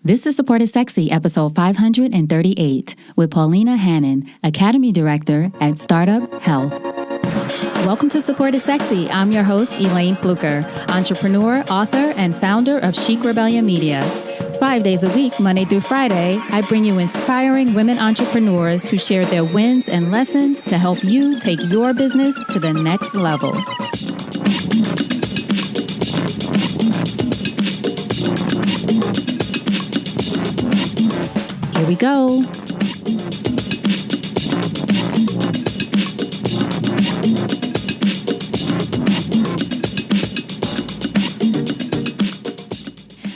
This is Support is Sexy, episode 538, with Polina Hanin, Academy Director at StartUp Health. Welcome to Support is Sexy. I'm your host, Elayne Fluker, entrepreneur, author, and founder of Chic Rebellion Media. 5 days a week, Monday through Friday, I bring you inspiring women entrepreneurs who share their wins and lessons to help you take your business to the next level. Here we go.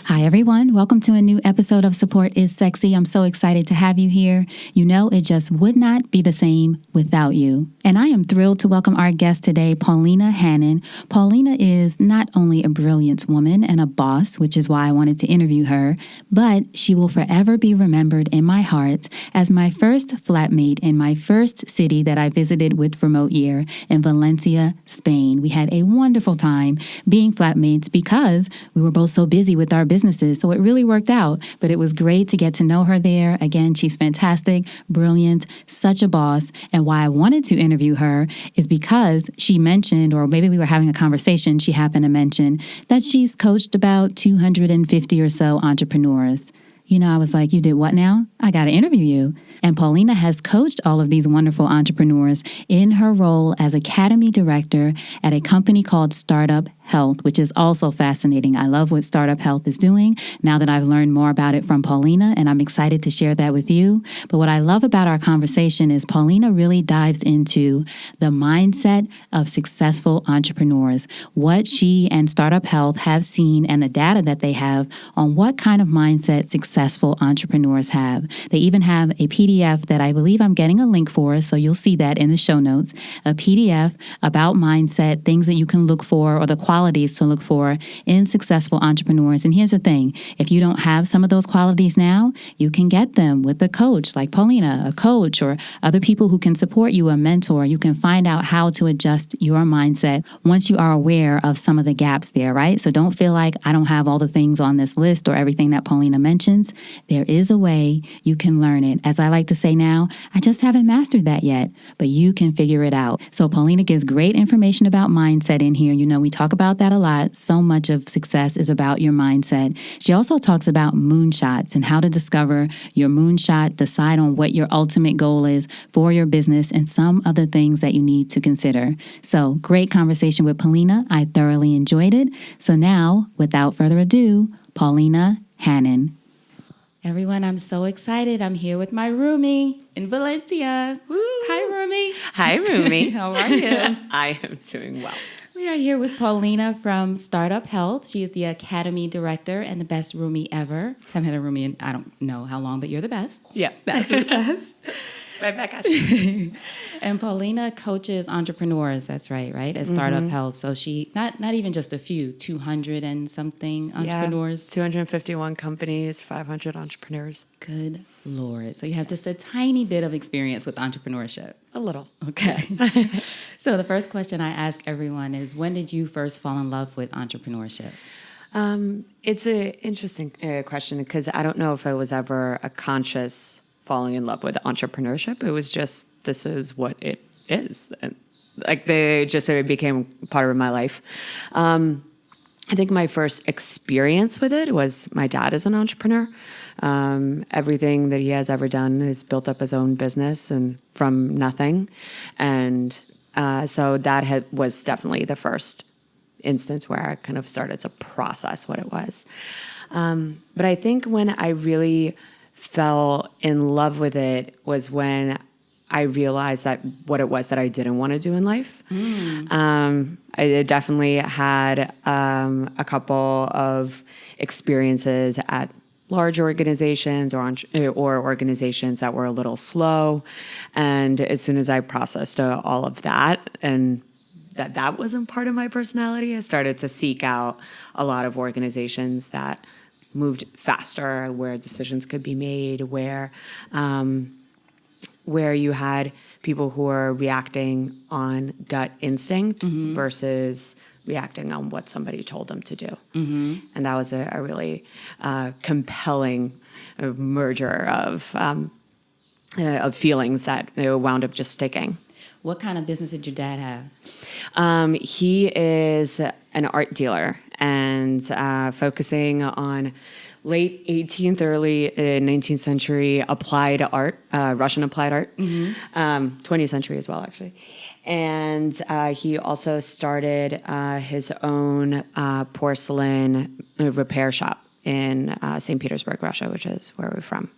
Hi, everyone. Welcome to a new episode of Support is Sexy. I'm so excited to have you here. You know, it just would not be the same without you. And I am thrilled to welcome our guest today, Polina Hanin. Polina is not only a brilliant woman and a boss, which is why I wanted to interview her, but she will forever be remembered in my heart as my first flatmate in my first city that I visited with Remote Year in Valencia, Spain. We had a wonderful time being flatmates because we were both so busy with our businesses, so it really worked out. But it was great to get to know her there. Again, she's fantastic, brilliant, such a boss. And why I wanted to interview her is because she mentioned, or maybe we were having a conversation, she happened to mention that she's coached about 250 or so entrepreneurs. You know, I was like, you did what now? I got to interview you. And Polina has coached all of these wonderful entrepreneurs in her role as Academy Director at a company called StartUp Health, which is also fascinating. I love what StartUp Health is doing now that I've learned more about it from Polina, and I'm excited to share that with you. But what I love about our conversation is Polina really dives into the mindset of successful entrepreneurs, what she and StartUp Health have seen and the data that they have on what kind of mindset successful entrepreneurs have. They even have a PDF that I believe I'm getting a link for, so you'll see that in the show notes, a PDF about mindset, things that you can look for, or the qualities to look for in successful entrepreneurs. And here's the thing, if you don't have some of those qualities now, you can get them with a coach like Polina, a coach, or other people who can support you, a mentor. You can find out how to adjust your mindset once you are aware of some of the gaps there, right? So don't feel like I don't have all the things on this list or everything that Polina mentions. There is a way you can learn it. As I like to say now, I just haven't mastered that yet, but you can figure it out. So Polina gives great information about mindset in here. You know, we talk about that a lot. So much of success is about your mindset. She also talks about moonshots and how to discover your moonshot, decide on what your ultimate goal is for your business, and some of the things that you need to consider. So great conversation with Polina. I thoroughly enjoyed it. So now, without further ado, Polina Hanin. Everyone, I'm so excited. I'm here with my roomie in Valencia. Woo. Hi, roomie. Hi, roomie. How are you? I am doing well. We are here with Polina from StartUp Health. She is the Academy Director and the best roomie ever. I haven't had a roomie in I don't know how long, but you're the best. Yeah. That's the best. Right back at you. And Polina coaches entrepreneurs, that's right, at StartUp Health. So she, not even just a few, 200 and something entrepreneurs. 251 companies, 500 entrepreneurs. Good Lord. So you have just a tiny bit of experience with entrepreneurship. A little. Okay. So the first question I ask everyone is, when did you first fall in love with entrepreneurship? It's an interesting question because I don't know if I was ever a conscious falling in love with entrepreneurship. It was just, this is what it is. And it became part of my life. I think my first experience with it was my dad is an entrepreneur. Everything that he has ever done is built up his own business and from nothing. And so that was definitely the first instance where I kind of started to process what it was. But I think when I really fell in love with it was when I realized that what it was that I didn't want to do in life. I definitely had a couple of experiences at large organizations or organizations that were a little slow. And as soon as I processed all of that and that wasn't part of my personality, I started to seek out a lot of organizations that moved faster, where decisions could be made, where you had people who are reacting on gut instinct versus reacting on what somebody told them to do. Mm-hmm. And that was a really compelling merger of feelings that wound up just sticking. What kind of business did your dad have? He is an art dealer and focusing on late 18th, early 19th century applied art, Russian applied art, 20th century as well, actually. And he also started his own porcelain repair shop in St. Petersburg, Russia, which is where we're from.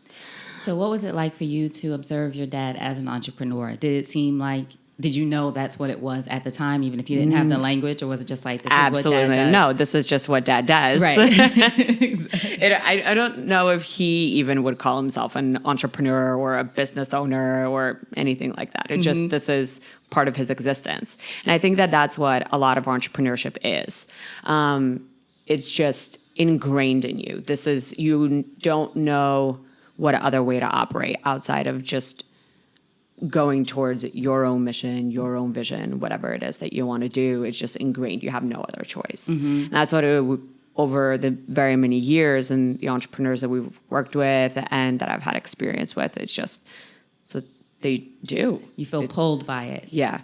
So what was it like for you to observe your dad as an entrepreneur? Did it seem like, did you know that's what it was at the time, even if you didn't have the language, or was it just like, this is what dad does? No, this is just what dad does. Right. Exactly. I don't know if he even would call himself an entrepreneur or a business owner or anything like that. It just, this is part of his existence. And I think that that's what a lot of entrepreneurship is. It's just ingrained in you. This is, you don't know what other way to operate outside of just going towards your own mission, your own vision, whatever it is that you want to do. It's just ingrained. You have no other choice. And that's what over the very many years and the entrepreneurs that we've worked with and that I've had experience with, it's just, it's what they do. You feel pulled by it. Yeah.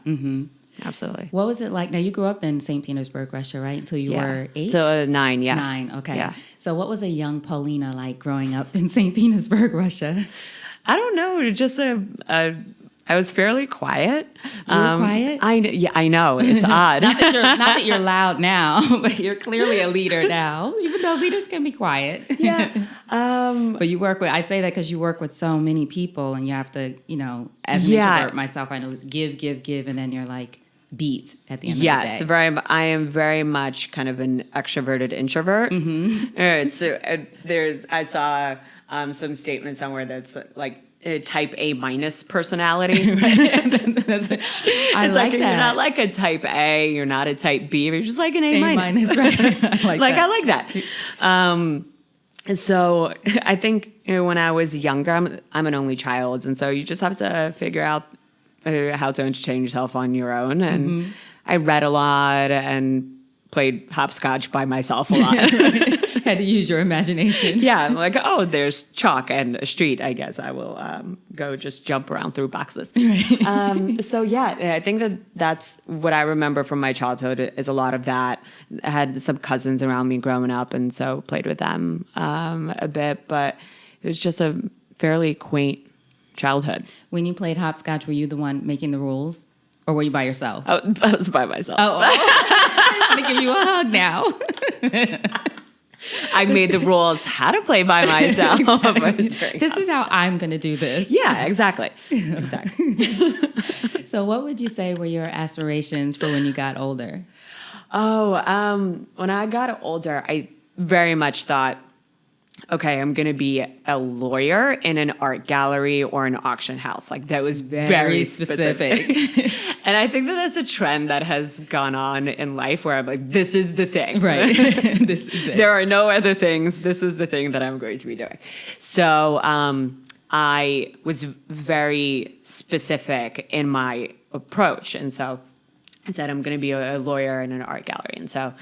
Absolutely. What was it like? Now, you grew up in St. Petersburg, Russia, right? Until you were 8? So 9, 9, okay. Yeah. So what was a young Polina like growing up in St. Petersburg, Russia? I don't know. Just I was fairly quiet. You were quiet? I know. It's odd. not that you're loud now, but you're clearly a leader now, even though leaders can be quiet. Yeah. But you work with, I say that because you work with so many people and you have to, as an introvert myself, I know give, and then you're like beat at the end of the day. Yes, I am very much kind of an extroverted introvert. I saw some statement somewhere that's like, a type A minus personality. It's like that. You're not like a type A, you're not a type B, you're just like an A minus. Right? I like that. So I think when I was younger, I'm an only child, and so you just have to figure out how to entertain yourself on your own. And I read a lot and played hopscotch by myself a lot. Had to use your imagination. Yeah, I'm like, oh, there's chalk and a street. I guess I will go just jump around through boxes. So yeah, I think that's what I remember from my childhood is a lot of that. I had some cousins around me growing up, and so played with them a bit. But it was just a fairly quaint childhood. When you played hopscotch, were you the one making the rules? Or were you by yourself? Oh, I was by myself. I'm going to give you a hug now. I made the rules how to play by myself. This is how I'm going to do this. Yeah, exactly. So what would you say were your aspirations for when you got older? When I got older, I very much thought, okay, I'm going to be a lawyer in an art gallery or an auction house. Like that was very specific. And I think that that's a trend that has gone on in life where I'm like, this is the thing. Right. This is it. There are no other things. This is the thing that I'm going to be doing. So I was very specific in my approach. And so I said, I'm going to be a lawyer in an art gallery. And so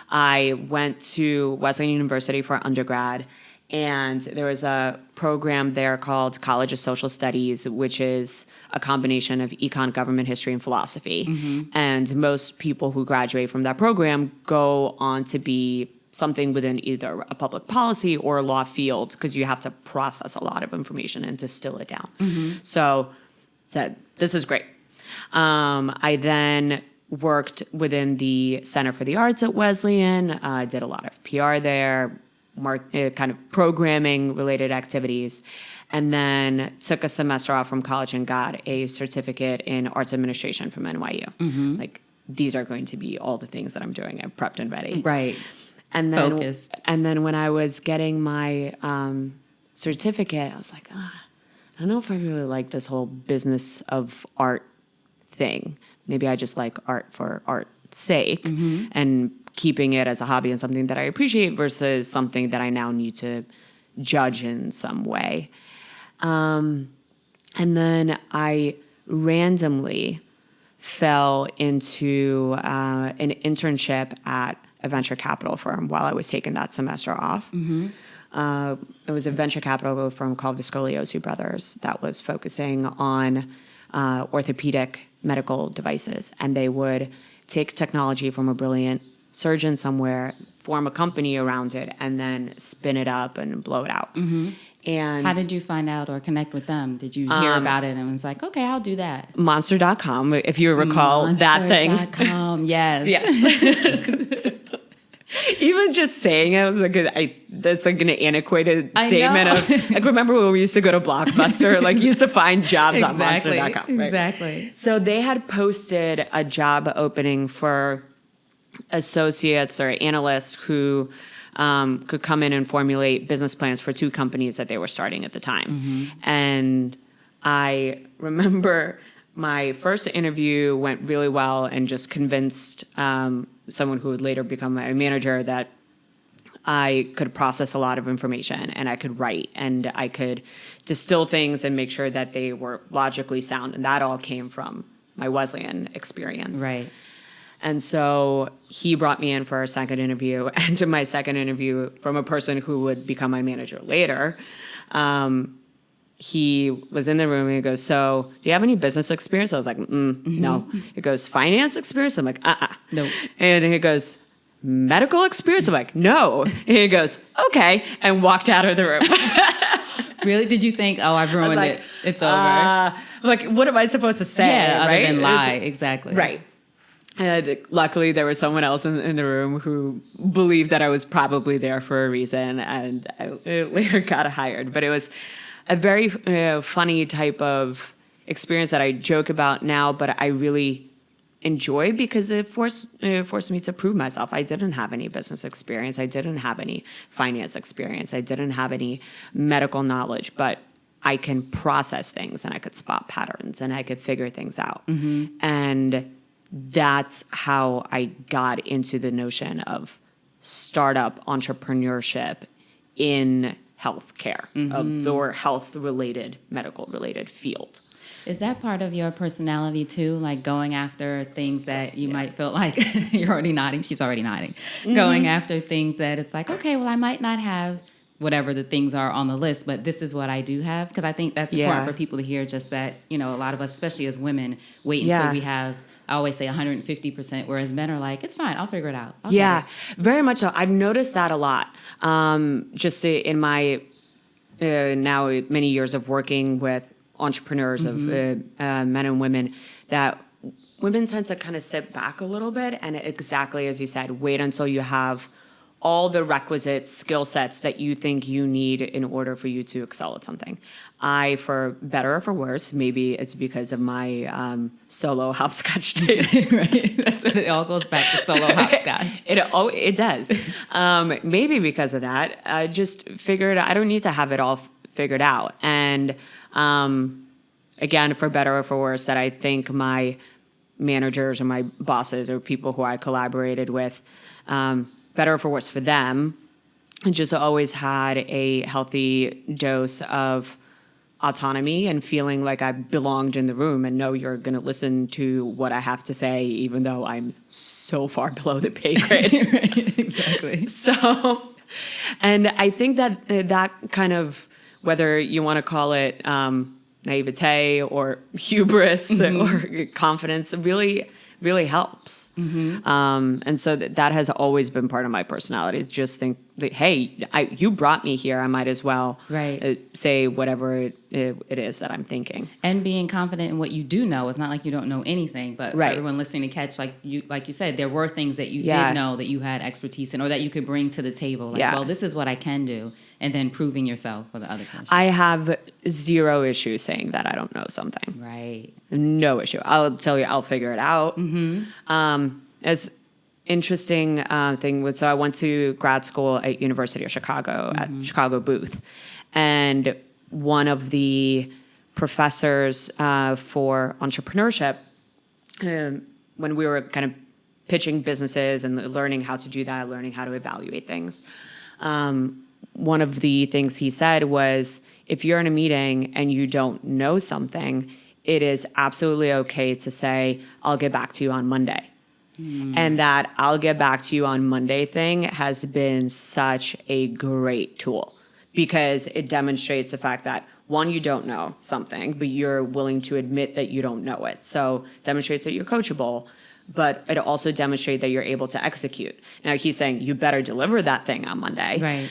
I went to Wesleyan University for undergrad. And there was a program there called College of Social Studies, which is a combination of econ, government history, and philosophy. And most people who graduate from that program go on to be something within either a public policy or a law field, because you have to process a lot of information and distill it down. So I said, this is great. I then worked within the Center for the Arts at Wesleyan, did a lot of PR there, kind of programming related activities, and then took a semester off from college and got a certificate in arts administration from NYU. Like these are going to be all the things that I'm doing. I'm prepped and ready. Right. And then, focused. And then when I was getting my certificate, I was like, I don't know if I really like this whole business of art thing. Maybe I just like art for art's sake and keeping it as a hobby and something that I appreciate versus something that I now need to judge in some way. And then I randomly fell into an internship at a venture capital firm while I was taking that semester off. It was a venture capital firm called Viscoliosi Brothers that was focusing on orthopedic medical devices. And they would take technology from a brilliant surgeon somewhere, form a company around it, and then spin it up and blow it out. And how did you find out or connect with them? Did you hear about it and was like, okay, I'll do that? Monster.com, if you recall that thing. Monster.com, yes. Yes. Even just saying it was that's like an antiquated statement of, like, remember when we used to go to Blockbuster, like, you used to find jobs on Monster.com. Right? Exactly. So they had posted a job opening for associates or analysts who could come in and formulate business plans for 2 companies that they were starting at the time. And I remember my first interview went really well and just convinced someone who would later become my manager that I could process a lot of information and I could write and I could distill things and make sure that they were logically sound. And that all came from my Wesleyan experience. Right. And so he brought me in for a second interview, and to my second interview from a person who would become my manager later, he was in the room and he goes, so do you have any business experience? I was like, no. He goes, finance experience? I'm like, no. And he goes, medical experience? I'm like, no. And he goes, okay, and walked out of the room. Really? Did you think, oh, I've ruined it, it's over? Like, what am I supposed to say? Yeah, right? Other than lie, exactly. Right. Luckily, there was someone else in the room who believed that I was probably there for a reason, and I later got hired. But it was a very funny type of experience that I joke about now, but I really enjoy because it forced me to prove myself. I didn't have any business experience. I didn't have any finance experience. I didn't have any medical knowledge, but I can process things and I could spot patterns and I could figure things out. And that's how I got into the notion of startup entrepreneurship in healthcare or health-related, medical-related field. Is that part of your personality too? Like going after things that you might feel like you're already nodding. She's already nodding. Going after things that it's like, okay, well, I might not have whatever the things are on the list, but this is what I do have. Because I think that's important for people to hear, just that, a lot of us, especially as women, wait until we have, I always say 150%, whereas men are like, it's fine, I'll figure it out. Very much so. I've noticed that a lot. Just in my now many years of working with entrepreneurs of men and women, that women tend to kind of sit back a little bit and exactly as you said, wait until you have all the requisite skill sets that you think you need in order for you to excel at something. I, for better or for worse, maybe it's because of my solo hopscotch days. Right. That's what it all goes back to, solo hopscotch. It does. Maybe because of that, I just figured I don't need to have it all figured out. And again, for better or for worse, that I think my managers or my bosses or people who I collaborated with, better or for worse for them, just always had a healthy dose of autonomy and feeling like I belonged in the room and know you're going to listen to what I have to say, even though I'm so far below the pay grade. Right, exactly. So, and I think that that kind of, whether you want to call it naivete or hubris or confidence, really helps. And so that has always been part of my personality. Just think that, hey, you brought me here. I might as well say whatever it is that I'm thinking. And being confident in what you do know. It's not like you don't know anything, but for everyone listening to catch, like you said, there were things that you did know that you had expertise in or that you could bring to the table. Like, well, this is what I can do. And then proving yourself for the other person. I have zero issue saying that I don't know something. Right. No issue. I'll tell you, I'll figure it out. As interesting thing was, so I went to grad school at University of Chicago at Chicago Booth. And one of the professors for entrepreneurship, when we were kind of pitching businesses and learning how to do that, learning how to evaluate things, one of the things he said was, if you're in a meeting and you don't know something, it is absolutely okay to say, I'll get back to you on Monday. And that I'll get back to you on Monday thing has been such a great tool because it demonstrates the fact that, one, you don't know something, but you're willing to admit that you don't know it. So it demonstrates that you're coachable, but it also demonstrates that you're able to execute. Now, he's saying you better deliver that thing on Monday. Right.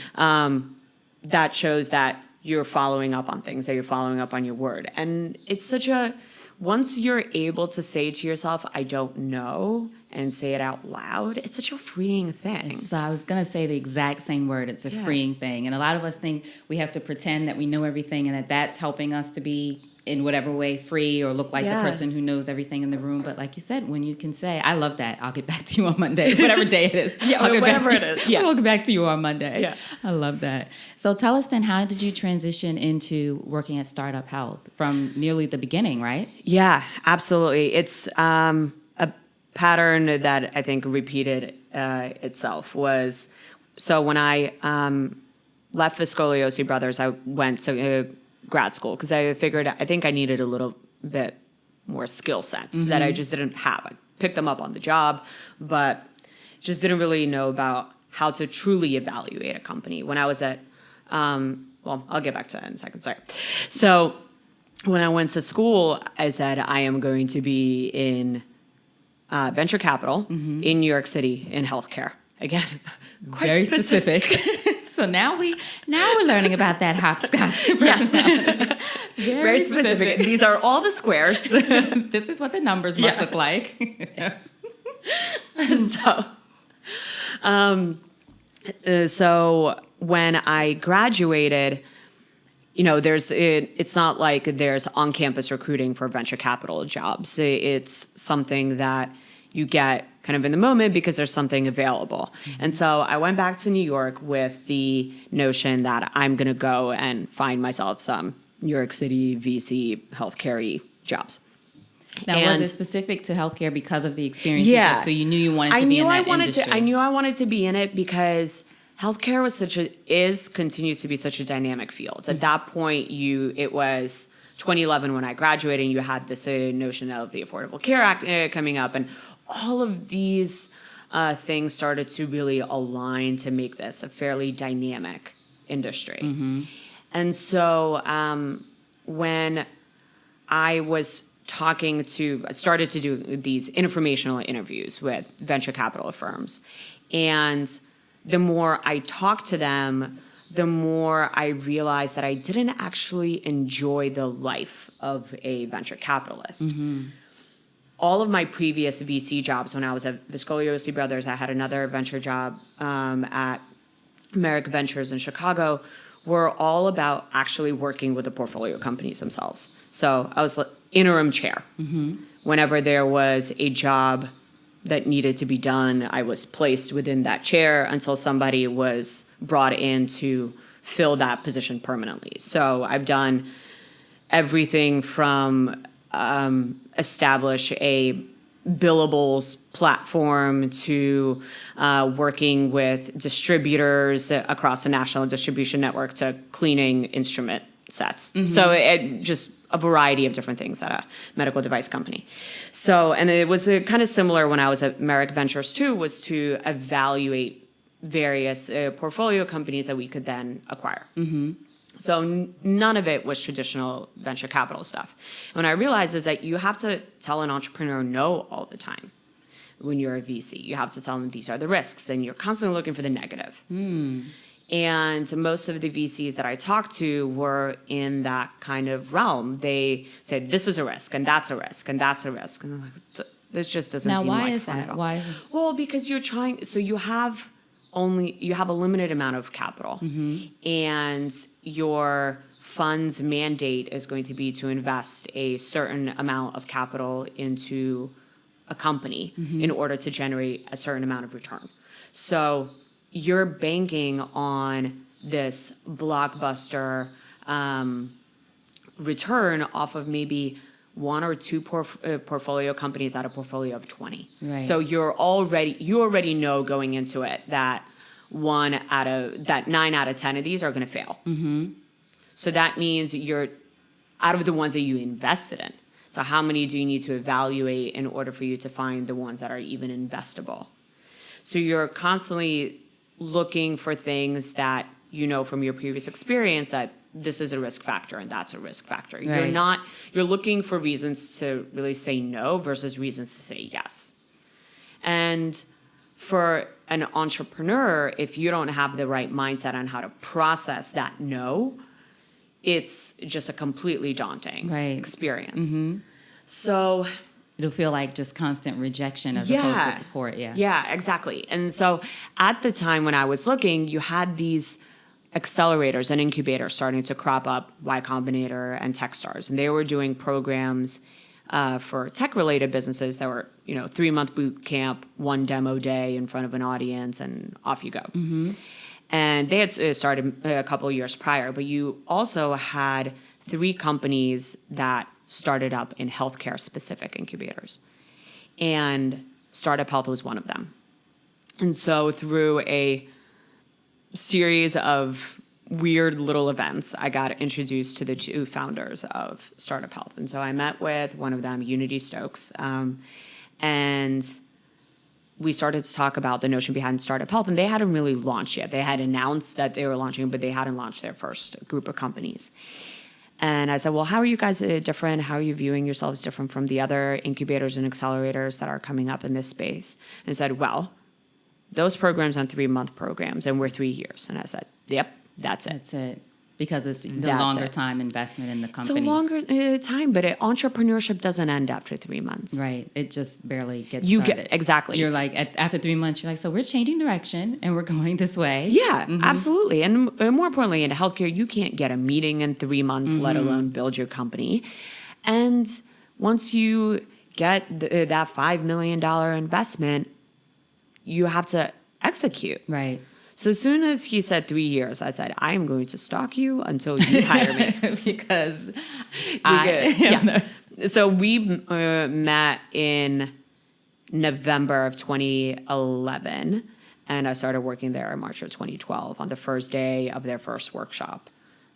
That shows that you're following up on things, that you're following up on your word. And it's once you're able to say to yourself, I don't know, and say it out loud, it's such a freeing thing. So I was going to say the exact same word. It's a freeing thing. And a lot of us think we have to pretend that we know everything and that that's helping us to be in whatever way free or look like the person who knows everything in the room. But like you said, when you can say, I love that, I'll get back to you on Monday, whatever day it is. Whatever it is. Yeah. I'll get back to you on Monday. Yeah. I love that. So tell us then, how did you transition into working at StartUp Health from nearly the beginning, right? Yeah, absolutely. It's a pattern that I think repeated itself was, so when I left Viscoliosi Brothers, I went to grad school because I figured I think I needed a little bit more skill sets that I just didn't have. I picked them up on the job, but just didn't really know about how to truly evaluate a company. When I was at, well, I'll get back to that in a second, sorry. So when I went to school, I said, I am going to be in venture capital in New York City in healthcare. Again, quite very specific. So now we're learning about that hopscotch. Yes. Very specific. These are all the squares. This is what the numbers must look like. Yes. So when I graduated, it's not like there's on-campus recruiting for venture capital jobs. It's something that you get kind of in the moment because there's something available. And so I went back to New York with the notion that I'm going to go and find myself some New York City VC healthcare-y jobs. Now, was it specific to healthcare because of the experience you took? So you knew you wanted to be in that industry? I knew I wanted to be in it because healthcare continues to be such a dynamic field. At that point, it was 2011 when I graduated, and you had this notion of the Affordable Care Act coming up, and all of these things started to really align to make this a fairly dynamic industry. And so when I started to do these informational interviews with venture capital firms, and the more I talked to them, the more I realized that I didn't actually enjoy the life of a venture capitalist. All of my previous VC jobs, when I was at Viscoliosi Brothers, I had another venture job at American Ventures in Chicago, were all about actually working with the portfolio companies themselves. So I was interim chair. Whenever there was a job that needed to be done, I was placed within that chair until somebody was brought in to fill that position permanently. So I've done everything from establish a billables platform to working with distributors across the national distribution network to cleaning instrument sets. So it just a variety of different things at a medical device company. So, and it was kind of similar when I was at Merrick Ventures too, was to evaluate various portfolio companies that we could then acquire. So none of it was traditional venture capital stuff. And what I realized is that you have to tell an entrepreneur no all the time. When you're a VC, you have to tell them these are the risks, and you're constantly looking for the negative. And most of the VCs that I talked to were in that kind of realm. They said, this is a risk, and that's a risk, and that's a risk. And I'm like, this just doesn't seem like fun at all. Why? Well, because you're trying, so you have a limited amount of capital, and your fund's mandate is going to be to invest a certain amount of capital into a company in order to generate a certain amount of return. So you're banking on this blockbuster return off of maybe one or two portfolio companies out of a portfolio of 20. Right. So you already know going into it that 9 out of 10 of these are going to fail. So that means you're out of the ones that you invested in. So how many do you need to evaluate in order for you to find the ones that are even investable? So you're constantly looking for things that you know from your previous experience that this is a risk factor and that's a risk factor. Right. You're looking for reasons to really say no versus reasons to say yes. And for an entrepreneur, if you don't have the right mindset on how to process that no, it's just a completely daunting experience. So it'll feel like just constant rejection as opposed to support. Yeah, exactly. And so at the time when I was looking, you had these accelerators and incubators starting to crop up, Y Combinator and Techstars. And they were doing programs for tech-related businesses that were, 3-month boot camp, 1 demo day in front of an audience, and off you go. And they had started a couple of years prior, but you also had 3 companies that started up in healthcare-specific incubators. And Startup Health was one of them. And so through a series of weird little events, I got introduced to the 2 founders of Startup Health. And so I met with one of them, Unity Stokes, and we started to talk about the notion behind Startup Health, and they hadn't really launched yet. They had announced that they were launching, but they hadn't launched their first group of companies. And I said, well, how are you guys different? How are you viewing yourselves different from the other incubators and accelerators that are coming up in this space? And said, well, those programs are 3-month programs, and we're 3 years. And I said, yep, that's it. That's it. Because it's the longer time investment in the companies. It's a longer time, but entrepreneurship doesn't end after 3 months. Right. It just barely gets started. Exactly. You're like, after 3 months, you're like, so we're changing direction and we're going this way. Yeah, absolutely. And more importantly, in healthcare, you can't get a meeting in 3 months, let alone build your company. And once you get that $5 million investment, you have to execute. Right. So as soon as he said 3 years, I said, I am going to stalk you until you hire me. because So we met in November of 2011, and I started working there in March of 2012 on the first day of their first workshop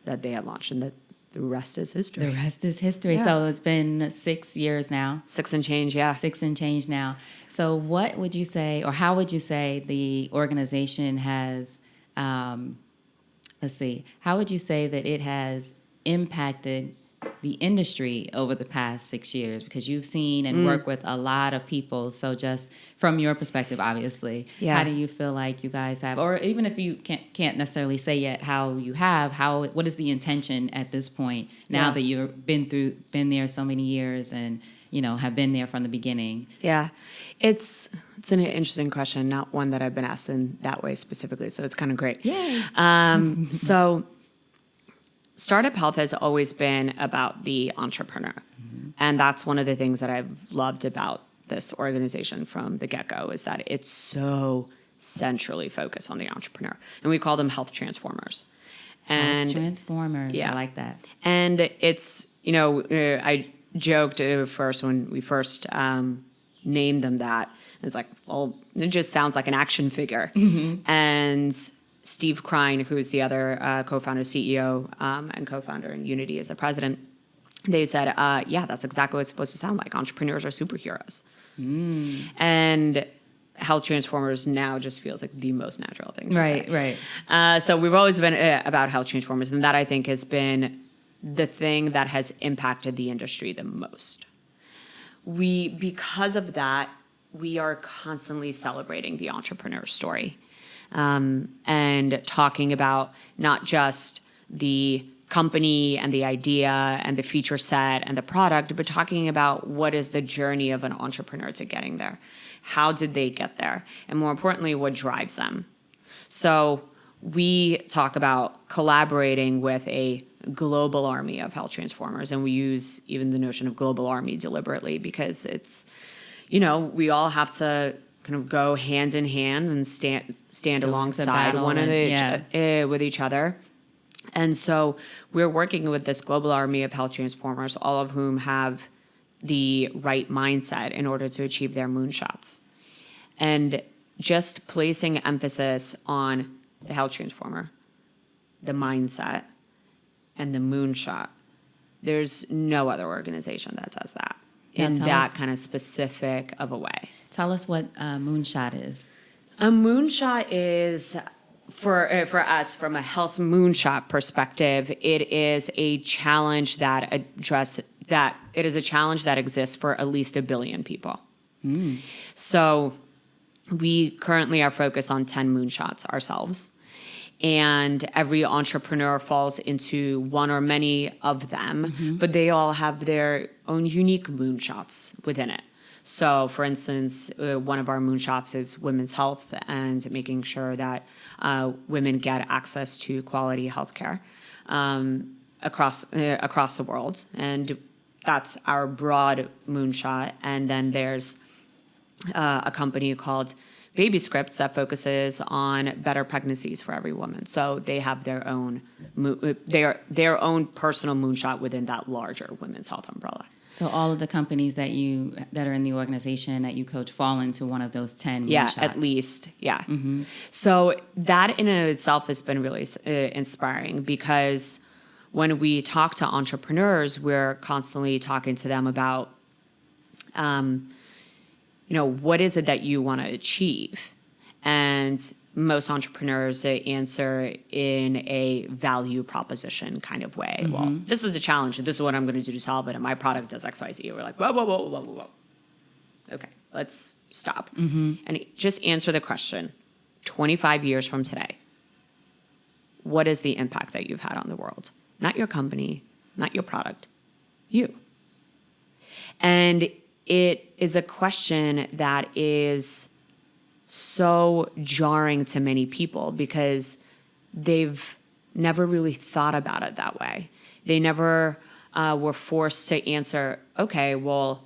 that they had launched, and the rest is history. The rest is history. Yeah. So it's been 6 years now. 6 and change, yeah. 6 and change now. So what would you say, or how would you say the organization has, how would you say that it has impacted the industry over the past 6 years? Because you've seen and worked with a lot of people. So just from your perspective, obviously, how do you feel like you guys have, or even if you can't necessarily say yet how you have, what is the intention at this point now that you've been there so many years and, have been there from the beginning? Yeah, it's an interesting question, not one that I've been asked in that way specifically. So it's kind of great. Yay. So Startup Health has always been about the entrepreneur. And that's one of the things that I've loved about this organization from the get-go is that it's so centrally focused on the entrepreneur. And we call them health transformers. And transformers, yeah. I like that. And it's, I joked first when we first named them that. It's like, well, it just sounds like an action figure. And Steve Krein, who's the other co-founder, CEO, and co-founder in Unity as the president, they said, that's exactly what it's supposed to sound like. Entrepreneurs are superheroes. And health transformers now just feels like the most natural thing to say. Right. So we've always been about health transformers, and that I think has been the thing that has impacted the industry the most. Because of that, we are constantly celebrating the entrepreneur story. And talking about not just the company and the idea and the feature set and the product, but talking about what is the journey of an entrepreneur to getting there. How did they get there? And more importantly, what drives them? So we talk about collaborating with a global army of health transformers, and we use even the notion of global army deliberately because it's, we all have to kind of go hand in hand and stand alongside with each other. And so we're working with this global army of health transformers, all of whom have the right mindset in order to achieve their moonshots. And just placing emphasis on the health transformer, the mindset, and the moonshot There's no other organization that does that Now in tell that us- kind of specific of a way. Tell us what moonshot is. A moonshot is, for us, from a health moonshot perspective, it is a challenge that exists for at least 1 billion people. So we currently are focused on 10 moonshots ourselves. And every entrepreneur falls into one or many of them, but they all have their own unique moonshots within it. So, for instance, one of our moonshots is women's health and making sure that women get access to quality healthcare across the world. And that's our broad moonshot. And then there's a company called Baby Scripts that focuses on better pregnancies for every woman. So they have their own personal moonshot within that larger women's health umbrella. So all of the companies that are in the organization that you coach fall into one of those 10 Yeah, moonshots. at least. Yeah. So that in and of itself has been really inspiring, because when we talk to entrepreneurs, we're constantly talking to them about, what is it that you want to achieve? And most entrepreneurs answer in a value proposition kind of way. Well, this is the challenge, and this is what I'm going to do to solve it, and my product does X, Y, Z. We're like, whoa. Okay, let's stop. And just answer the question, 25 years from today, what is the impact that you've had on the world? Not your company, not your product, you. And it is a question that is so jarring to many people because they've never really thought about it that way. They never were forced to answer, okay, well,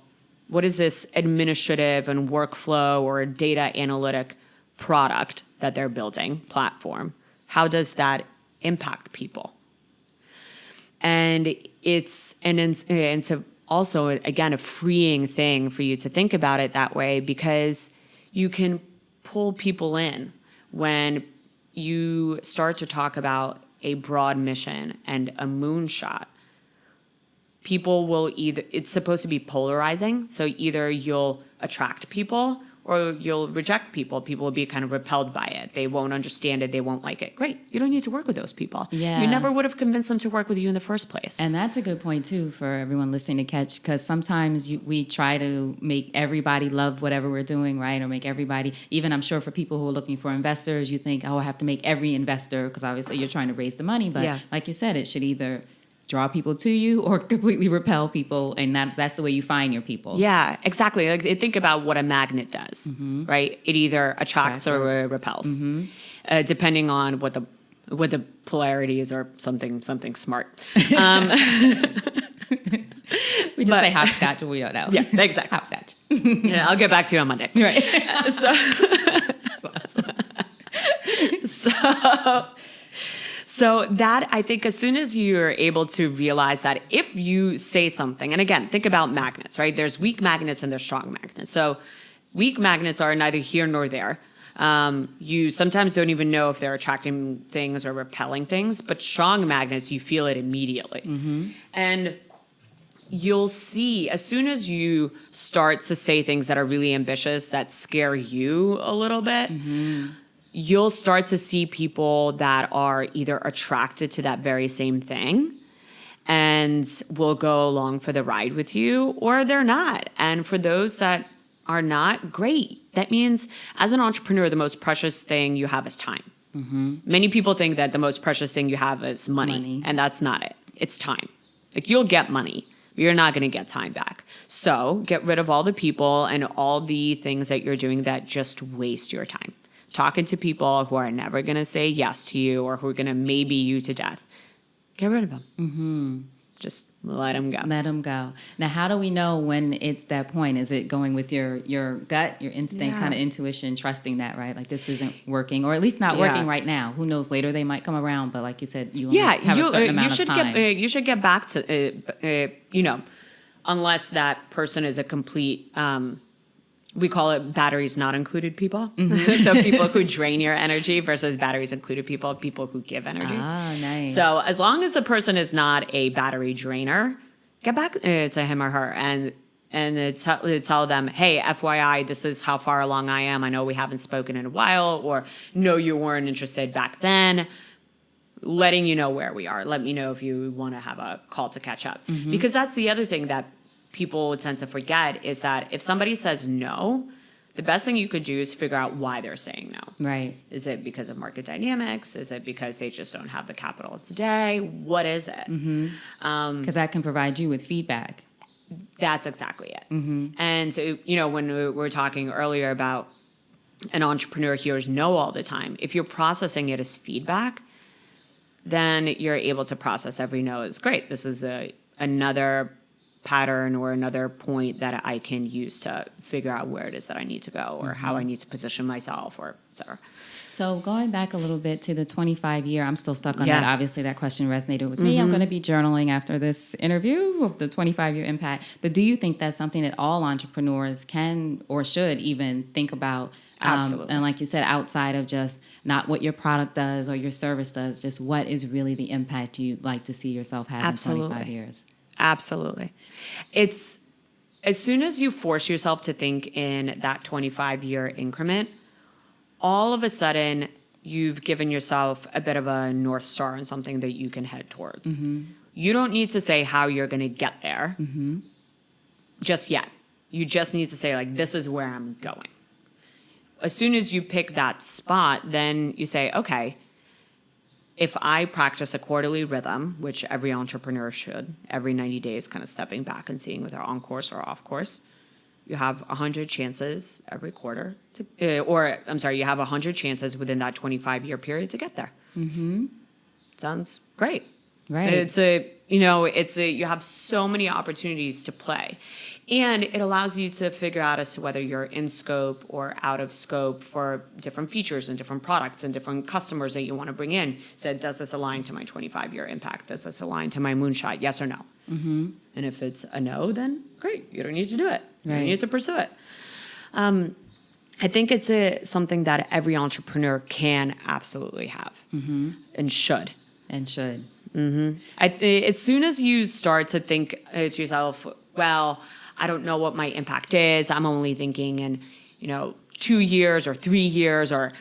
what is this administrative and workflow or data analytic product that they're building, platform? How does that impact people? And it's also, again, a freeing thing for you to think about it that way, because you can pull people in when you start to talk about a broad mission and a moonshot. People will it's supposed to be polarizing. So either you'll attract people or you'll reject people. People will be kind of repelled by it. They won't understand it. They won't like it. Great. You don't need to work with those people. Yeah. You never would have convinced them to work with you in the first place. And that's a good point, too, for everyone listening to catch, because sometimes we try to make everybody love whatever we're doing, right? Or make everybody, even I'm sure for people who are looking for investors, you think, I have to make every investor, because obviously you're trying to raise the money. But like you said, it should either draw people to you or completely repel people, and that's the way you find your people. Yeah, exactly. Like, think about what a magnet does, right? It either attracts or repels, depending on what the polarity is, or something smart. We just say hopscotch, or we don't know. Yeah, exactly. Hopscotch. Yeah, I'll get back to you on Monday. Right. So that, I think, as soon as you're able to realize that if you say something, and again, think about magnets, right? There's weak magnets and there's strong magnets. So weak magnets are neither here nor there. You sometimes don't even know if they're attracting things or repelling things, but strong magnets, you feel it immediately. And you'll see, as soon as you start to say things that are really ambitious, that scare you a little bit, you'll start to see people that are either attracted to that very same thing and will go along for the ride with you, or they're not. And for those that are not, great. That means, as an entrepreneur, the most precious thing you have is time. Many people think that the most precious thing you have is money. And that's not it. It's time. Like, you'll get money, but you're not going to get time back. So get rid of all the people and all the things that you're doing that just waste your time. Talking to people who are never going to say yes to you, or who are going to maybe you to death. Get rid of them. Just let them go. Let them go. Now, how do we know when it's that point? Is it going with your gut, your instinct, kind of intuition, trusting that, right? Like, this isn't working, or at least not working right now. Who knows? Later they might come around, but like you said, you only have a certain amount of time. You should get back to, unless that person is a complete... we call it batteries not included people. So people who drain your energy versus batteries included people who give energy. Ah, nice. So as long as the person is not a battery drainer, get back to him or her and tell them, hey, FYI, this is how far along I am. I know we haven't spoken in a while, or no, you weren't interested back then. Letting you know where we are. Let me know if you want to have a call to catch up. Because that's the other thing that people tend to forget is that if somebody says no, the best thing you could do is figure out why they're saying no. Right. Is it because of market dynamics? Is it because they just don't have the capital today? What is it? Because that can provide you with feedback. That's exactly it. And so, when we were talking earlier about an entrepreneur hears no all the time, if you're processing it as feedback, then you're able to process every no as great. This is another pattern or another point that I can use to figure out where it is that I need to go or how I need to position myself or et cetera. So going back a little bit to the 25-year, I'm still stuck on Yeah. that. Obviously, that question resonated with me. I'm going to be journaling after this interview of the 25-year impact. But do you think that's something that all entrepreneurs can or should even think about? Absolutely. And like you said, outside of just not what your product does or your service does, just what is really the impact you'd like to see yourself have in 25 years? Absolutely. It's as soon as you force yourself to think in that 25-year increment, all of a sudden you've given yourself a bit of a North Star and something that you can head towards. You don't need to say how you're going to get there just yet. You just need to say, like, this is where I'm going. As soon as you pick that spot, then you say, okay, if I practice a quarterly rhythm, which every entrepreneur should, every 90 days kind of stepping back and seeing whether they're on course or off course, you have 100 chances every quarter to, you have 100 chances within that 25-year period to get there. Sounds great. Right. You have so many opportunities to play. And it allows you to figure out as to whether you're in scope or out of scope for different features and different products and different customers that you want to bring in. So does this align to my 25-year impact? Does this align to my moonshot? Yes or no? And if it's a no, then great. You don't need to do it. You don't need to pursue it. I think it's something that every entrepreneur can absolutely have and should. As soon as you start to think to yourself, well, I don't know what my impact is. I'm only thinking in, 2 years or 3 years, or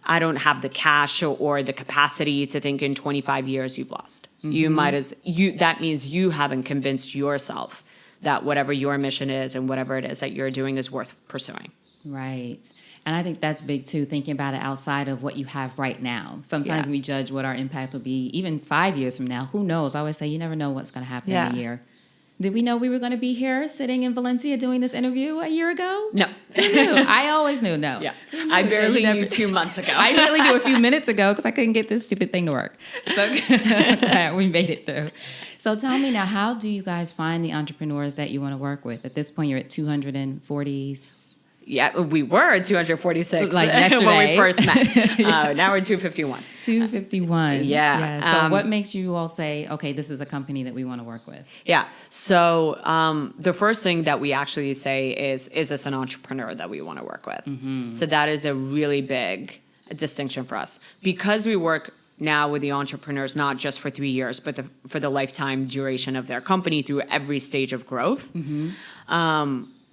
I don't have the cash or the capacity to think in 25 years. You've lost. That means you haven't convinced yourself that whatever your mission is and whatever it is that you're doing is worth pursuing. Right. And I think that's big too, thinking about it outside of what you have right now. Sometimes we judge what our impact will be even 5 years from now. Who knows? I always say you never know what's going to happen in a year. Did we know we were going to be here sitting in Valencia doing this interview a year ago? No. Who knew? I always knew. No. Yeah. I barely knew 2 months ago. I barely knew a few minutes ago because I couldn't get this stupid thing to work. So glad we made it through. So tell me now, how do you guys find the entrepreneurs that you want to work with? At this point, you're at 240. Yeah, we were at 246 like yesterday when we first met. Now we're 251. 251. Yeah. So what makes you all say, okay, this is a company that we want to work with? Yeah. So the first thing that we actually say is this an entrepreneur that we want to work with? So that is a really big distinction for us. Because we work now with the entrepreneurs, not just for 3 years, but for the lifetime duration of their company through every stage of growth.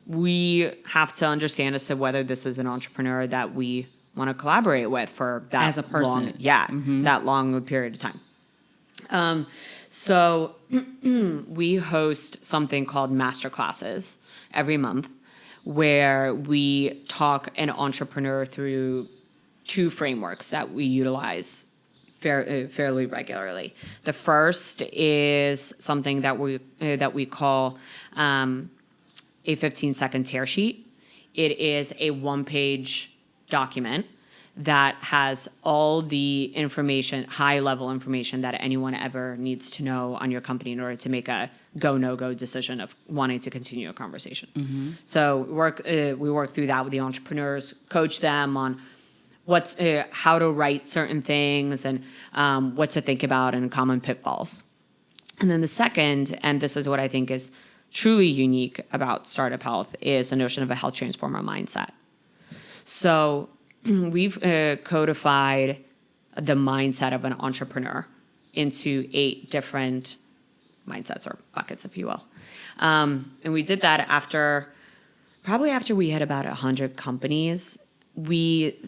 We have to understand as to whether this is an entrepreneur that we want to collaborate with for that as a person. That long period of time. So we host something called masterclasses every month where we talk an entrepreneur through 2 frameworks that we utilize fairly regularly. The first is something that we call a 15-second tear sheet. It is a 1-page document that has all the information, high-level information that anyone ever needs to know on your company in order to make a go, no-go decision of wanting to continue a conversation. So we work through that with the entrepreneurs, coach them on how to write certain things and what to think about and common pitfalls. And then the second, and this is what I think is truly unique about Startup Health, is the notion of a health transformer mindset. So we've codified the mindset of an entrepreneur into 8 different mindsets or buckets, if you will. And we did that after we had about 100 companies. We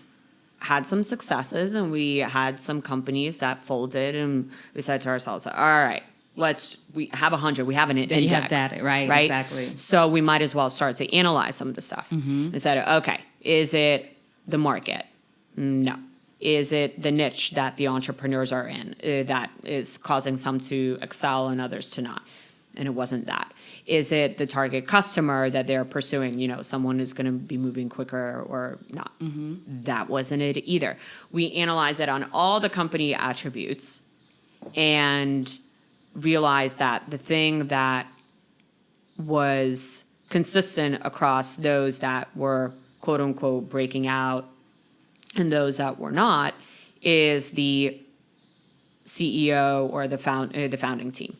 had some successes and we had some companies that folded, and we said to ourselves, all right, we have 100, we have an index. You have data, right? Exactly. So we might as well start to analyze some of the stuff. And said, okay, is it the market? No. Is it the niche that the entrepreneurs are in that is causing some to excel and others to not? And it wasn't that. Is it the target customer that they're pursuing? Someone is going to be moving quicker or not. That wasn't it either. We analyzed it on all the company attributes and realized that the thing that was consistent across those that were quote unquote breaking out and those that were not is the CEO or the founding team.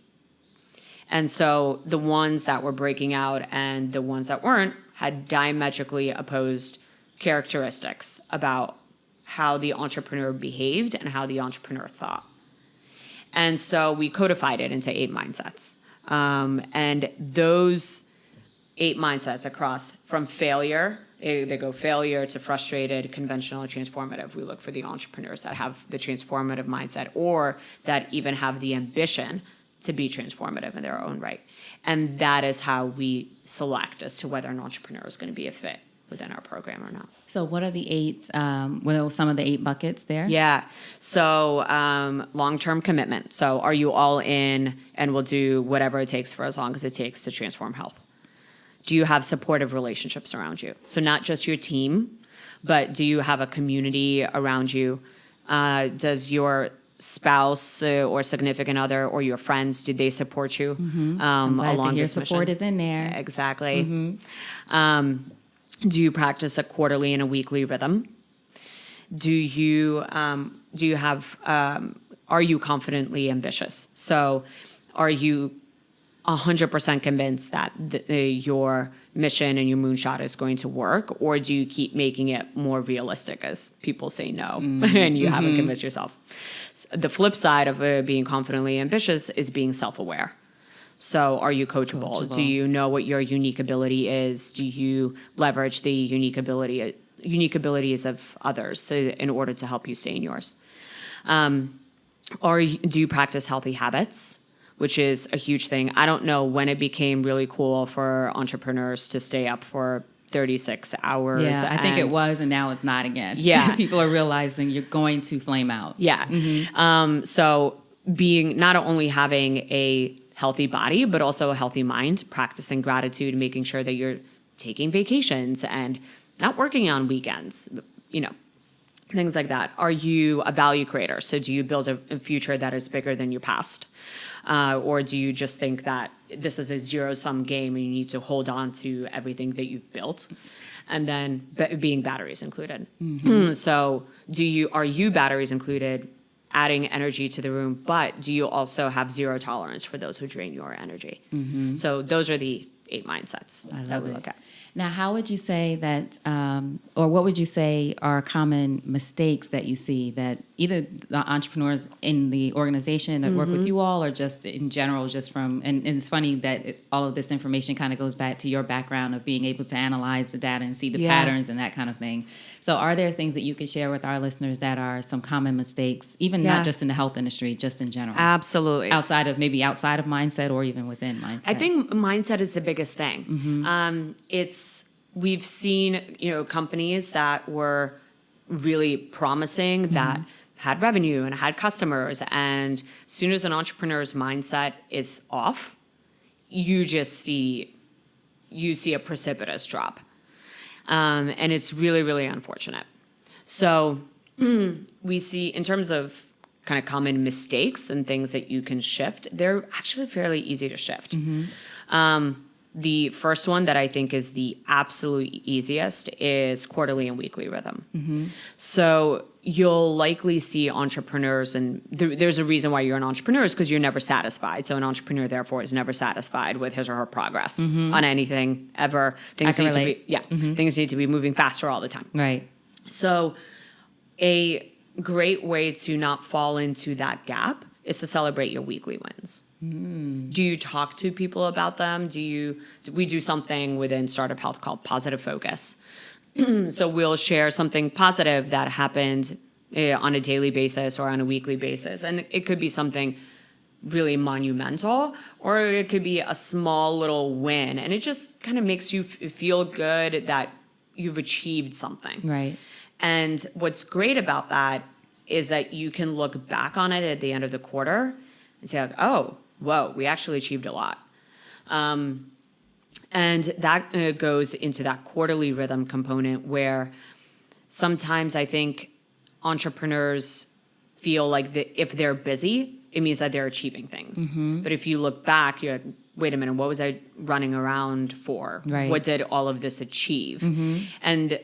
And so the ones that were breaking out and the ones that weren't had diametrically opposed characteristics about how the entrepreneur behaved and how the entrepreneur thought. And so we codified it into 8 mindsets. And those 8 mindsets across from failure, they go failure to frustrated, conventional, and transformative. We look for the entrepreneurs that have the transformative mindset or that even have the ambition to be transformative in their own right. And that is how we select as to whether an entrepreneur is going to be a fit within our program or not. So what are the 8, what are some of the 8 buckets there? Yeah. So long-term commitment. So are you all in and will do whatever it takes for as long as it takes to transform health? Do you have supportive relationships around you? So not just your team, but do you have a community around you? Does your spouse or significant other or your friends, do they support you I'm glad along to hear this support mission? is in there. Exactly. Do you practice a quarterly and a weekly rhythm? Do you have are you confidently ambitious? So are you 100% convinced that your mission and your moonshot is going to work, or do you keep making it more realistic as people say no and you haven't convinced yourself? The flip side of being confidently ambitious is being self-aware. So are you coachable? Do you know what your unique ability is? Do you leverage the unique abilities of others in order to help you stay in yours? Or do you practice healthy habits, which is a huge thing? I don't know when it became really cool for entrepreneurs to stay up for 36 hours. Yeah, I think it was, and now it's not again. Yeah. People are realizing you're going to flame out. Yeah. So not only having a healthy body, but also a healthy mind, practicing gratitude, making sure that you're taking vacations and not working on weekends, things like that. Are you a value creator? So do you build a future that is bigger than your past? Or do you just think that this is a zero-sum game and you need to hold on to everything that you've built? And then being batteries included. So are you batteries included, adding energy to the room, but do you also have zero tolerance for those who drain your energy? So those are the 8 mindsets that we look at. Now, how would you say that, or what would you say are common mistakes that you see that either the entrepreneurs in the organization that work with you all, or just in general, just from, and it's funny that all of this information kind of goes back to your background of being able to analyze the data and see the patterns and that kind of thing. So are there things that you could share with our listeners that are some common mistakes, even not just in the health industry, just in general? Absolutely. Outside of mindset or even within mindset? I think mindset is the biggest thing. We've seen, companies that were really promising that had revenue and had customers. And as soon as an entrepreneur's mindset is off, you see a precipitous drop. And it's really, really unfortunate. So we see, in terms of kind of common mistakes and things that you can shift, they're actually fairly easy to shift. The first one that I think is the absolute easiest is quarterly and weekly rhythm. So you'll likely see entrepreneurs, and there's a reason why you're an entrepreneur, is because you're never satisfied. So an entrepreneur, therefore, is never satisfied with his or her progress on anything ever. Things need to be moving faster all the time. Right. So a great way to not fall into that gap is to celebrate your weekly wins. Do you talk to people about them? We do something within Startup Health called Positive Focus. So we'll share something positive that happened on a daily basis or on a weekly basis. And it could be something really monumental, or it could be a small little win. And it just kind of makes you feel good that you've achieved something. Right. And what's great about that is that you can look back on it at the end of the quarter and say, like, oh, whoa, we actually achieved a lot. And that goes into that quarterly rhythm component where sometimes I think entrepreneurs feel like if they're busy, it means that they're achieving things. But if you look back, you're like, wait a minute, what was I running around for? Right. What did all of this achieve? And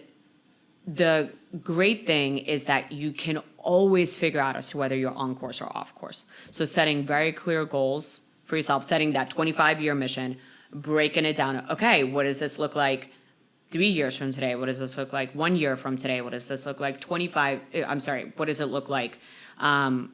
the great thing is that you can always figure out as to whether you're on course or off course. So setting very clear goals for yourself, setting that 25-year mission, breaking it down. Okay, what does this look like 3 years from today? What does this look like 1 year from today? What does this look like what does it look like 1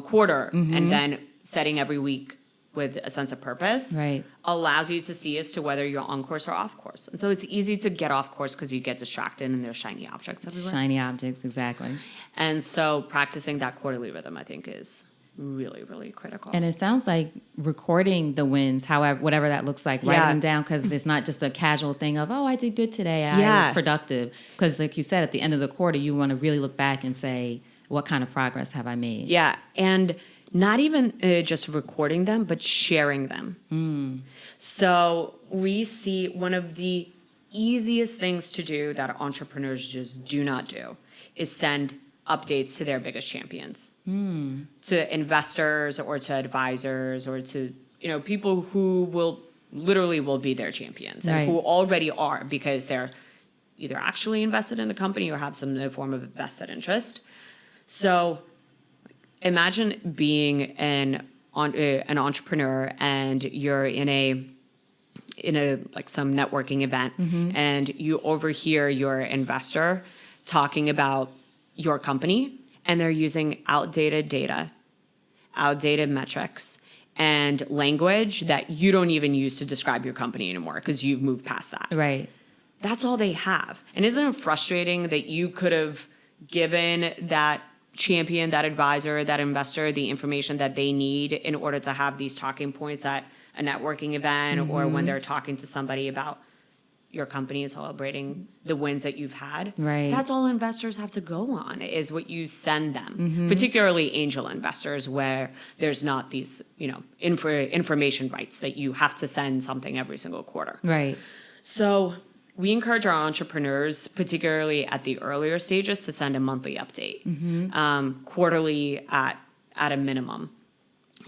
quarter? And then setting every week with a sense of purpose allows you to see as to whether you're on course or off course. And so it's easy to get off course because you get distracted and there's shiny objects everywhere. Shiny objects, exactly. And so practicing that quarterly rhythm, I think, is really, really critical. And it sounds like recording the wins, however, whatever that looks like, writing them down, because it's not just a casual thing of, oh, I did good today, I was productive. Because like you said, at the end of the quarter, you want to really look back and say, what kind of progress have I made? Yeah, and not even just recording them, but sharing them. So we see one of the easiest things to do that entrepreneurs just do not do is send updates to their biggest champions, to investors or to advisors or to people who will be their champions and who already are, because they're either actually invested in the company or have some form of vested interest. So imagine being an entrepreneur and you're in a like some networking event and you overhear your investor talking about your company, and they're using outdated data, outdated metrics, and language that you don't even use to describe your company anymore because you've moved past that. Right. That's all they have. And isn't it frustrating that you could have given that champion, that advisor, that investor the information that they need in order to have these talking points at a networking event or when they're talking to somebody about your company and celebrating the wins that you've had? Right. That's all investors have to go on, is what you send them, particularly angel investors where there's not these, information rights that you have to send something every single quarter. Right. So we encourage our entrepreneurs, particularly at the earlier stages, to send a monthly update, quarterly at a minimum,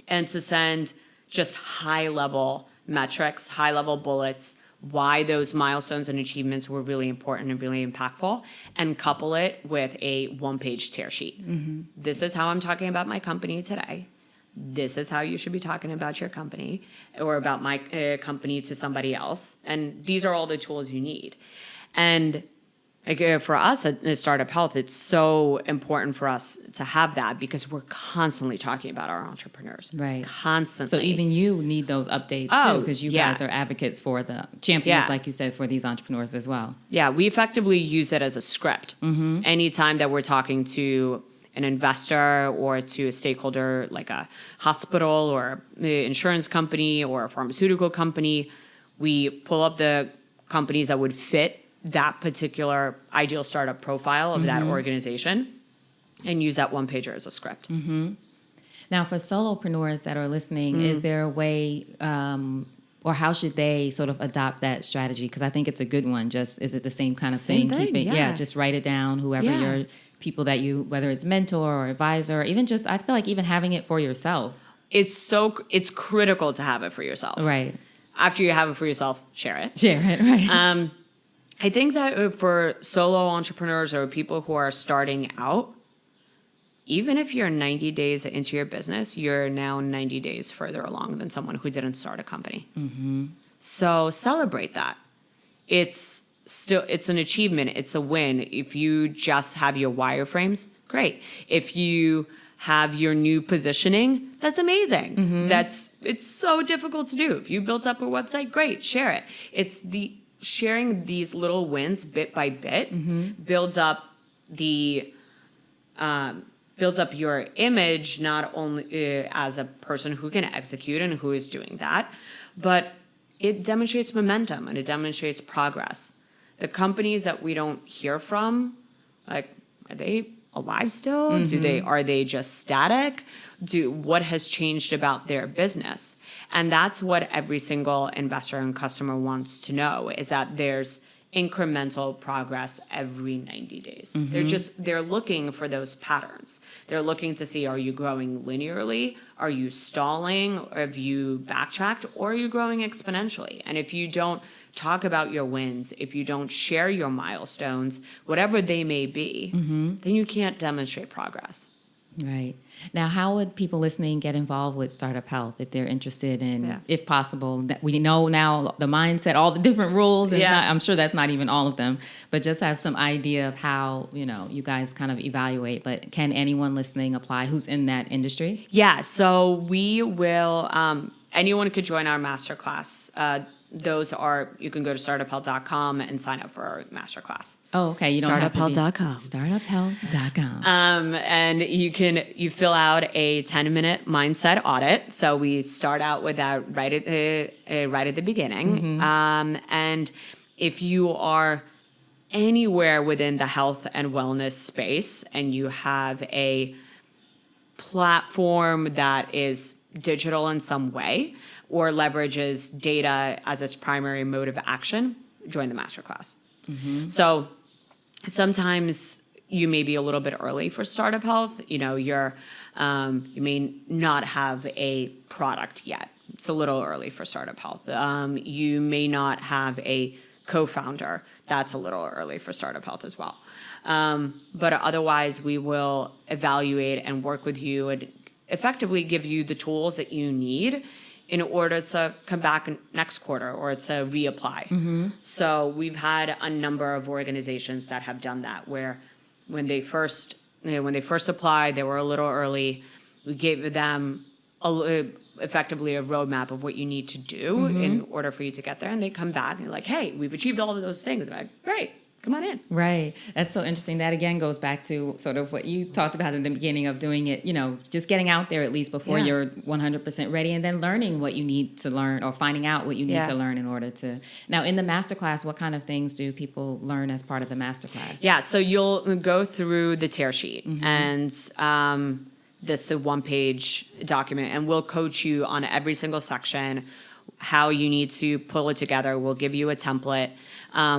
and to send just high-level metrics, high-level bullets, why those milestones and achievements were really important and really impactful, and couple it with a one-page tear sheet. This is how I'm talking about my company today. This is how you should be talking about your company or about my company to somebody else. And these are all the tools you need. And for us at Startup Health, it's so important for us to have that because we're constantly talking about our entrepreneurs. Right. Constantly. So even you need those updates too, because you guys are advocates for the champions, like you said, for these entrepreneurs as well. Yeah, we effectively use it as a script. Anytime that we're talking to an investor or to a stakeholder like a hospital or an insurance company or a pharmaceutical company, we pull up the companies that would fit that particular ideal startup profile of that organization and use that one pager as a script. Now, for solopreneurs that are listening, is there a way or how should they sort of adopt that strategy? Because I think it's a good one. Just, is it the same kind of thing? Keep it, just write it down, whoever your people that you, whether it's mentor or advisor, or even just, I feel like even having it for yourself. It's critical to have it for yourself. Right. After you have it for yourself, share it. Share it, right. I think that for solo entrepreneurs or people who are starting out, even if you're 90 days into your business, you're now 90 days further along than someone who didn't start a company. So celebrate that. It's an achievement. It's a win. If you just have your wireframes, great. If you have your new positioning, that's amazing. It's so difficult to do. If you built up a website, great, share it. It's the sharing these little wins bit by bit builds up your image, not only as a person who can execute and who is doing that, but it demonstrates momentum and it demonstrates progress. The companies that we don't hear from, like, are they alive still? Are they just static? What has changed about their business? And that's what every single investor and customer wants to know, is that there's incremental progress every 90 days. They're looking for those patterns. They're looking to see, are you growing linearly? Are you stalling? Or have you backtracked? Or are you growing exponentially? And if you don't talk about your wins, if you don't share your milestones, whatever they may be, then you can't demonstrate progress. Right. Now, how would people listening get involved with Startup Health if they're interested in, if possible, that we know now the mindset, all the different rules, and I'm sure that's not even all of them, but just have some idea of how, you guys kind of evaluate. But can anyone listening apply who's in that industry? Yeah. So we will, anyone could join our masterclass. You can go to startuphealth.com and sign up for our masterclass. Oh, okay. You don't have to be startuphealth.com. Startuphealth.com. And you fill out a 10-minute mindset audit. So we start out with that right at the beginning. And if you are anywhere within the health and wellness space and you have a platform that is digital in some way or leverages data as its primary mode of action, join the masterclass. So sometimes you may be a little bit early for Startup Health. You may not have a product yet. It's a little early for Startup Health. You may not have a co-founder. That's a little early for Startup Health as well. But otherwise, we will evaluate and work with you and effectively give you the tools that you need in order to come back next quarter or to reapply. So we've had a number of organizations that have done that, where when they first applied, they were a little early. We gave them effectively a roadmap of what you need to do in order for you to get there, and they come back and they're like, "Hey, we've achieved all of those things." I'm like, "Great. Come on in." Right. That's so interesting. That again goes back to sort of what you talked about in the beginning of doing it, just getting out there at least before you're 100% ready, and then learning what you need to learn or finding out what you need to learn in order to. Now, in the masterclass, what kind of things do people learn as part of the masterclass? Yeah. So you'll go through the tear sheet and this is a one-page document, and we'll coach you on every single section, how you need to pull it together. We'll give you a template.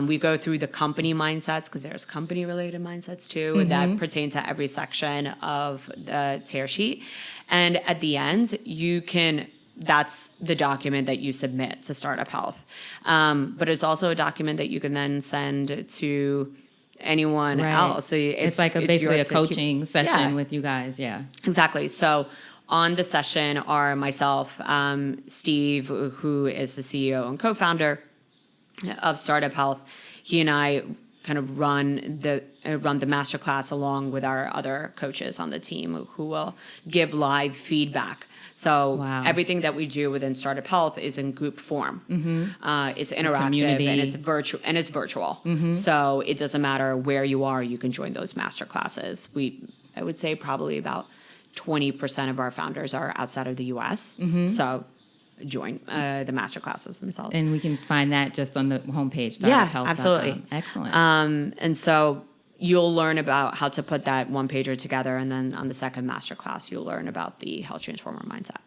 We go through the company mindsets, because there's company-related mindsets too that pertain to every section of the tear sheet. And at the end, that's the document that you submit to Startup Health. But it's also a document that you can then send to anyone else. So it's like basically a coaching session with you guys. Yeah, exactly. So on the session are myself, Steve, who is the CEO and co-founder of Startup Health. He and I kind of run the masterclass along with our other coaches on the team who will give live feedback. So everything that we do within Startup Health is in group form. It's interactive and it's virtual. So it doesn't matter where you are, you can join those masterclasses. I would say probably about 20% of our founders are outside of the U.S. So join the masterclasses themselves. And we can find that just on the homepage, startuphealth.com. Yeah, absolutely. Excellent. And so you'll learn about how to put that one-pager together, and then on the second masterclass, you'll learn about the Health Transformer mindset.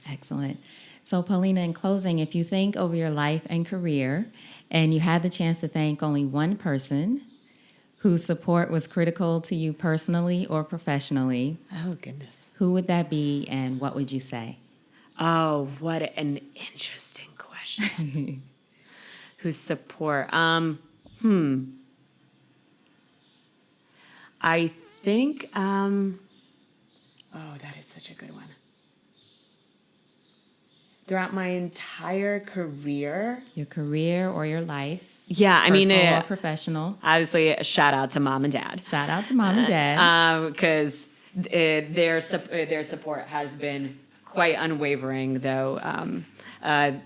Excellent. So, Polina, in closing, if you think over your life and career, and you had the chance to thank only one person whose support was critical to you personally or professionally, oh goodness, who would that be, and what would you say? Oh, what an interesting question. Whose support? I think, that is such a good one. Throughout my entire career. Your career or your life. Yeah, personal or professional. Obviously, a shout out to mom and dad. Shout out to mom and dad. Because their support has been quite unwavering, though.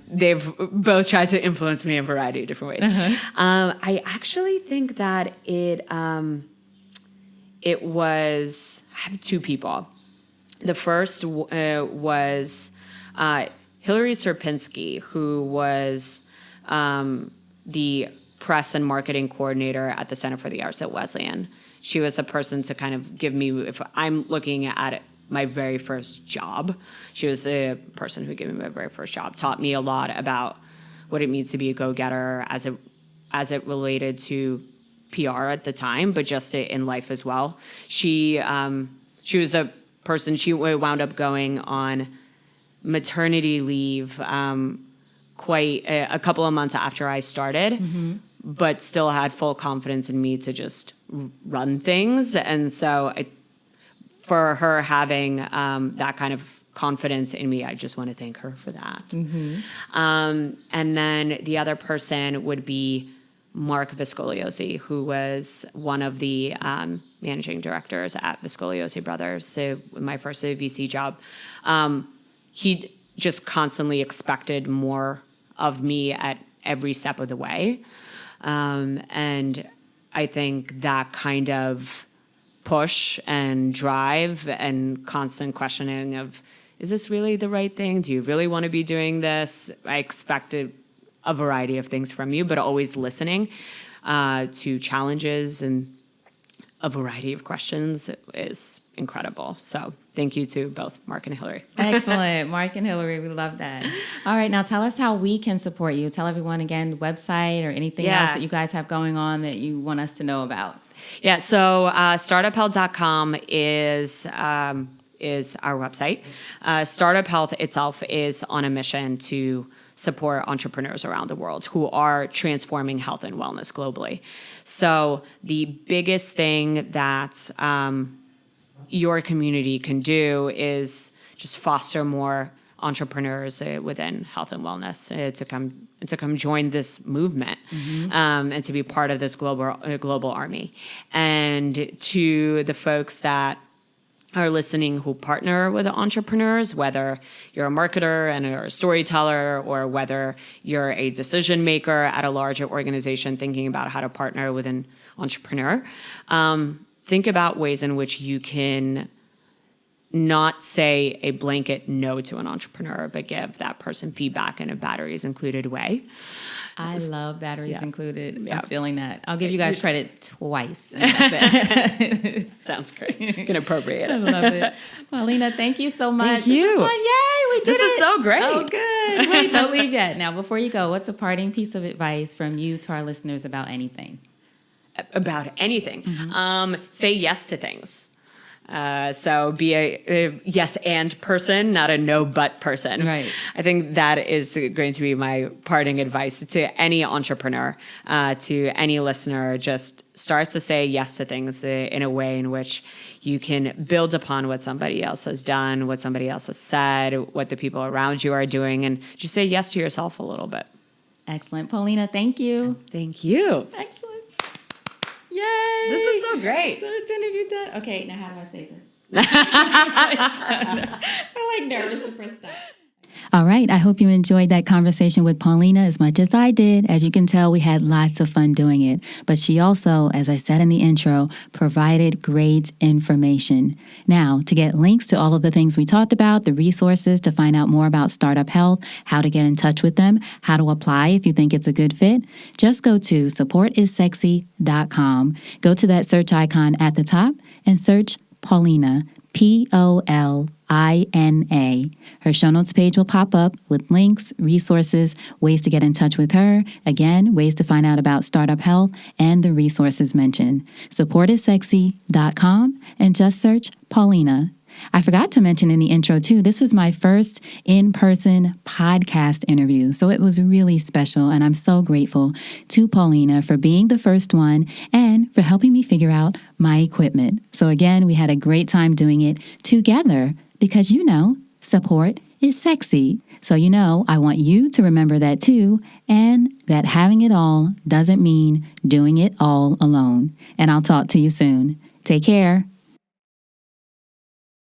They've both tried to influence me in a variety of different ways. I actually think that it was, I have two people. The first was Hillary Sierpinski, who was the press and marketing coordinator at the Center for the Arts at Wesleyan. She was the person to kind of give me, if I'm looking at my very first job, she was the person who gave me my very first job, taught me a lot about what it means to be a go-getter as it related to PR at the time, but just in life as well. She was the person, she wound up going on maternity leave quite a couple of months after I started, but still had full confidence in me to just run things. And so for her having that kind of confidence in me, I just want to thank her for that. And then the other person would be Mark Viscogliosi, who was one of the managing directors at Viscogliosi Brothers, so my first VC job. He just constantly expected more of me at every step of the way. And I think that kind of push and drive and constant questioning of, is this really the right thing? Do you really want to be doing this? I expected a variety of things from you, but always listening to challenges and a variety of questions is incredible. So thank you to both Mark and Hillary. Excellent. Mark and Hillary, we love that. All right, now tell us how we can support you. Tell everyone again, website or anything else that you guys have going on that you want us to know about. Yeah, so startuphell.com is our website. Startup Health itself is on a mission to support entrepreneurs around the world who are transforming health and wellness globally. So the biggest thing that your community can do is just foster more entrepreneurs within health and wellness to come join this movement and to be part of this global army. And to the folks that are listening who partner with entrepreneurs, whether you're a marketer and you're a storyteller, or whether you're a decision maker at a larger organization thinking about how to partner with an entrepreneur, think about ways in which you can not say a blanket no to an entrepreneur, but give that person feedback in a batteries included way. I love batteries included. Yeah. I'm stealing that. I'll give you guys credit twice. That's it. Sounds great. You can appropriate it. I love it. Polina, thank you so much. Thank you. This was fun. Yay, we did it. This is so great. Oh, good. Wait, don't leave yet. Now, before you go, what's a parting piece of advice from you to our listeners about anything? About anything. Say yes to things. So be a yes and person, not a no but person. Right. I think that is going to be my parting advice to any entrepreneur, to any listener. Just start to say yes to things in a way in which you can build upon what somebody else has done, what somebody else has said, what the people around you are doing, and just say yes to yourself a little bit. Excellent. Polina, thank you. Thank you. Excellent. Yay! This is so great. So interview done. Okay, now how do I say this? I'm like nervous to press that. All right, I hope you enjoyed that conversation with Polina as much as I did. As you can tell, we had lots of fun doing it. But she also, as I said in the intro, provided great information. Now, to get links to all of the things we talked about, the resources to find out more about Startup Health, how to get in touch with them, how to apply if you think it's a good fit, just go to supportissexy.com. Go to that search icon at the top and search Polina, Polina. Her show notes page will pop up with links, resources, ways to get in touch with her, again, ways to find out about Startup Health and the resources mentioned. Supportissexy.com and just search Polina. I forgot to mention in the intro, too, this was my first in-person podcast interview, so it was really special, and I'm so grateful to Polina for being the first one and for helping me figure out my equipment. So again, we had a great time doing it together because, support is sexy. So, I want you to remember that, too, and that having it all doesn't mean doing it all alone. And I'll talk to you soon. Take care.